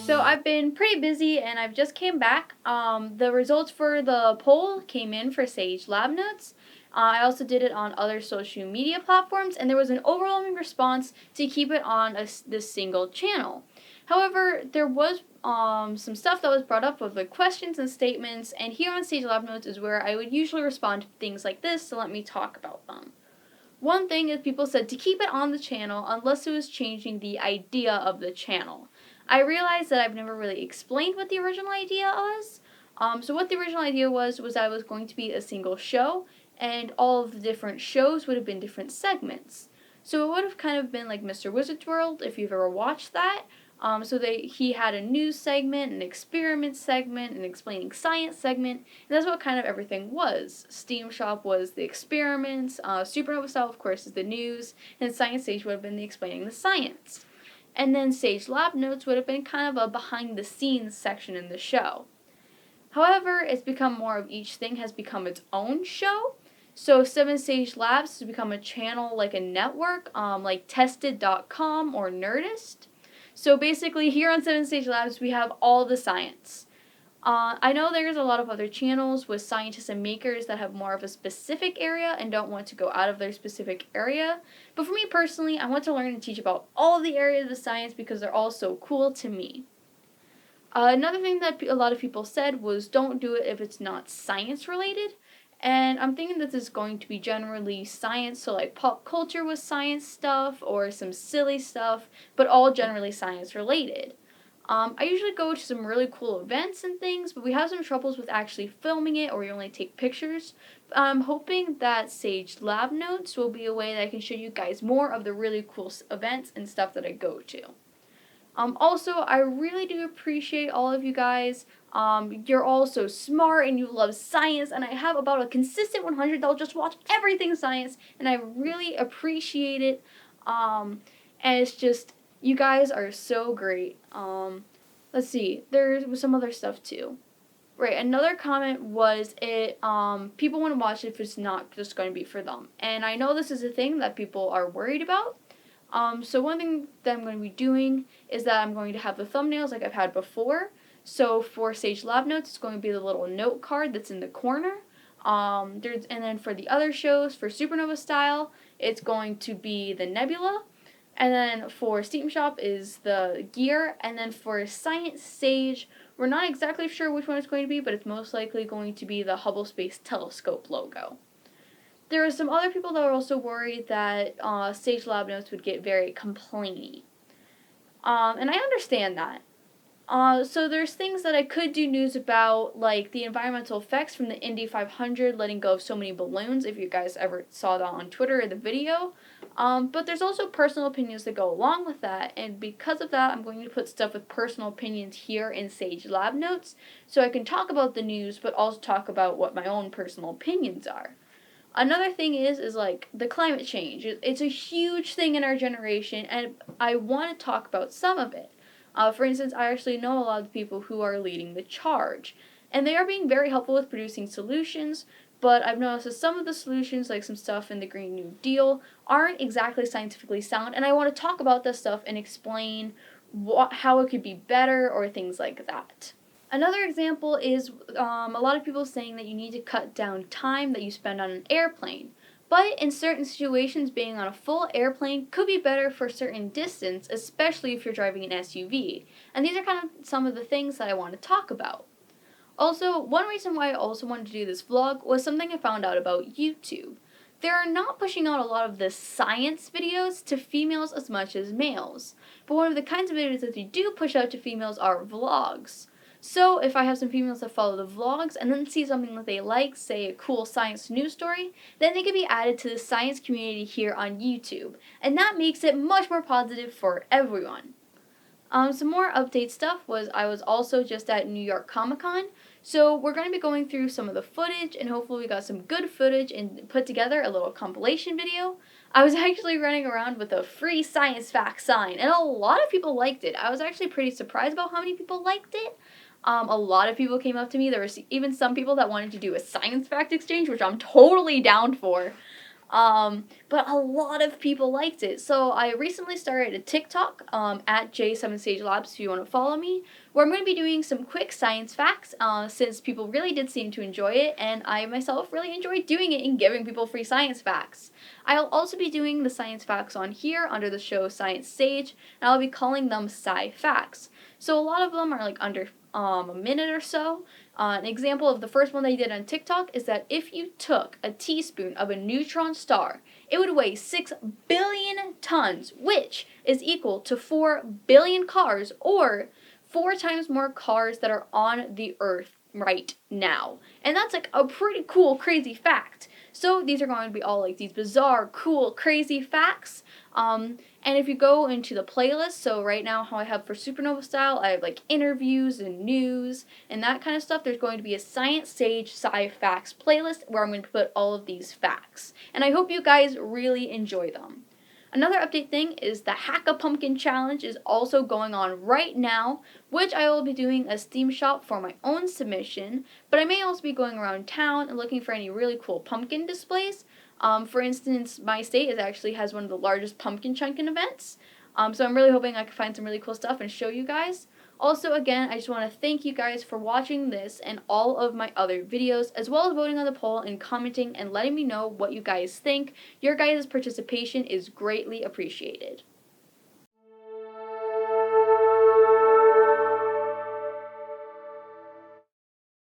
So I've been pretty busy and I've just came back. The results for the poll came in for Sage Lab Notes. I also did it on other social media platforms, and there was an overwhelming response to keep it on this single channel. However, there was some stuff that was brought up with like questions and statements, and here on Sage Lab Notes is where I would usually respond to things like this, so let me talk about them. One thing is people said to keep it on the channel unless it was changing the idea of the channel. I realized that I've never really explained what the original idea was. So what the original idea was that it was going to be a single show, and all of the different shows would have been different segments. So it would have kind of been like Mr. Wizard's World, if you've ever watched that. He had a news segment, an experiment segment, an explaining science segment, and that's what kind of everything was. Steam Shop was the experiments, Supernova Style, of course, is the news, and Science Stage would have been the explaining the science. And then Sage Lab Notes would have been kind of a behind-the-scenes section in the show. However, it's become more of each thing has become its own show. So 7 Sage Labs has become a channel like a network, like Tested.com or Nerdist. So basically, here on 7 Sage Labs, we have all the science. I know there's a lot of other channels with scientists and makers that have more of a specific area and don't want to go out of their specific area. But for me personally, I want to learn and teach about all of the areas of science because they're all so cool to me. Another thing that a lot of people said was don't do it if it's not science related. And I'm thinking that this is going to be generally science, so like pop culture with science stuff or some silly stuff, but all generally science related. I usually go to some really cool events and things, but we have some troubles with actually filming it, or we only take pictures. I'm hoping that Sage Lab Notes will be a way that I can show you guys more of the really cool events and stuff that I go to. Also, I really do appreciate all of you guys. You're all so smart and you love science, and I have about a consistent 100 that'll just watch everything science, and I really appreciate it. And it's just, you guys are so great. Let's see, there was some other stuff too. Right, another comment was people want to watch it if it's not just going to be for them. And I know this is a thing that people are worried about. So one thing that I'm going to be doing is that I'm going to have the thumbnails like I've had before. So for Sage Lab Notes, it's going to be the little note card that's in the corner. And then for the other shows, for Supernova Style, it's going to be the nebula. And then for Steam Shop is the gear. And then for Science Sage, we're not exactly sure which one it's going to be, but it's most likely going to be the Hubble Space Telescope logo. There are some other people that are also worried that Sage Lab Notes would get very complainy. And I understand that. So there's things that I could do news about, like the environmental effects from the Indy 500 letting go of so many balloons, if you guys ever saw that on Twitter or the video. But there's also personal opinions that go along with that, and because of that, I'm going to put stuff with personal opinions here in Sage Lab Notes, so I can talk about the news, but also talk about what my own personal opinions are. Another thing is like the climate change. It's a huge thing in our generation, and I want to talk about some of it. For instance, I actually know a lot of people who are leading the charge, and they are being very helpful with producing solutions, but I've noticed that some of the solutions, like some stuff in the Green New Deal, aren't exactly scientifically sound, and I want to talk about this stuff and explain how it could be better or things like that. Another example is a lot of people saying that you need to cut down time that you spend on an airplane. But in certain situations, being on a full airplane could be better for a certain distance, especially if you're driving an SUV. And these are kind of some of the things that I want to talk about. Also, one reason why I also wanted to do this vlog was something I found out about YouTube. They are not pushing out a lot of the science videos to females as much as males. But one of the kinds of videos that they do push out to females are vlogs. So if I have some females that follow the vlogs and then see something that they like, say a cool science news story, then they can be added to the science community here on YouTube. And that makes it much more positive for everyone. Some more update stuff was I was also just at New York Comic Con, so we're going to be going through some of the footage, and hopefully we got some good footage and put together a little compilation video. I was actually running around with a free Sci-Facts sign, and a lot of people liked it. I was actually pretty surprised about how many people liked it. A lot of people came up to me. There was even some people that wanted to do a science fact exchange, which I'm totally down for. But a lot of people liked it. So I recently started a TikTok at J7 Sage Labs if you want to follow me, where I'm going to be doing some quick science facts since people really did seem to enjoy it, and I myself really enjoyed doing it and giving people free science facts. I'll also be doing the science facts on here under the show Science Sage, and I'll be calling them Sci-Facts. So a lot of them are like under a minute or so. An example of the first one they did on TikTok is that if you took a teaspoon of a neutron star, it would weigh 6 billion tons, which is equal to 4 billion cars, or 4 times more cars that are on the Earth right now. And that's like a pretty cool, crazy fact. So these are going to be all like these bizarre, cool, crazy facts. And if you go into the playlist, so right now how I have for Supernova Style, I have like interviews and news and that kind of stuff. There's going to be a Science Sage Sci-Facts playlist where I'm going to put all of these facts. And I hope you guys really enjoy them. Another update thing is the Hack a Pumpkin Challenge is also going on right now, which I will be doing a Steam shop for my own submission, but I may also be going around town and looking for any really cool pumpkin displays. For instance, my state actually has one of the largest pumpkin chunkin events, so I'm really hoping I can find some really cool stuff and show you guys. Also, again, I just want to thank you guys for watching this and all of my other videos, as well as voting on the poll and commenting and letting me know what you guys think. Your guys' participation is greatly appreciated.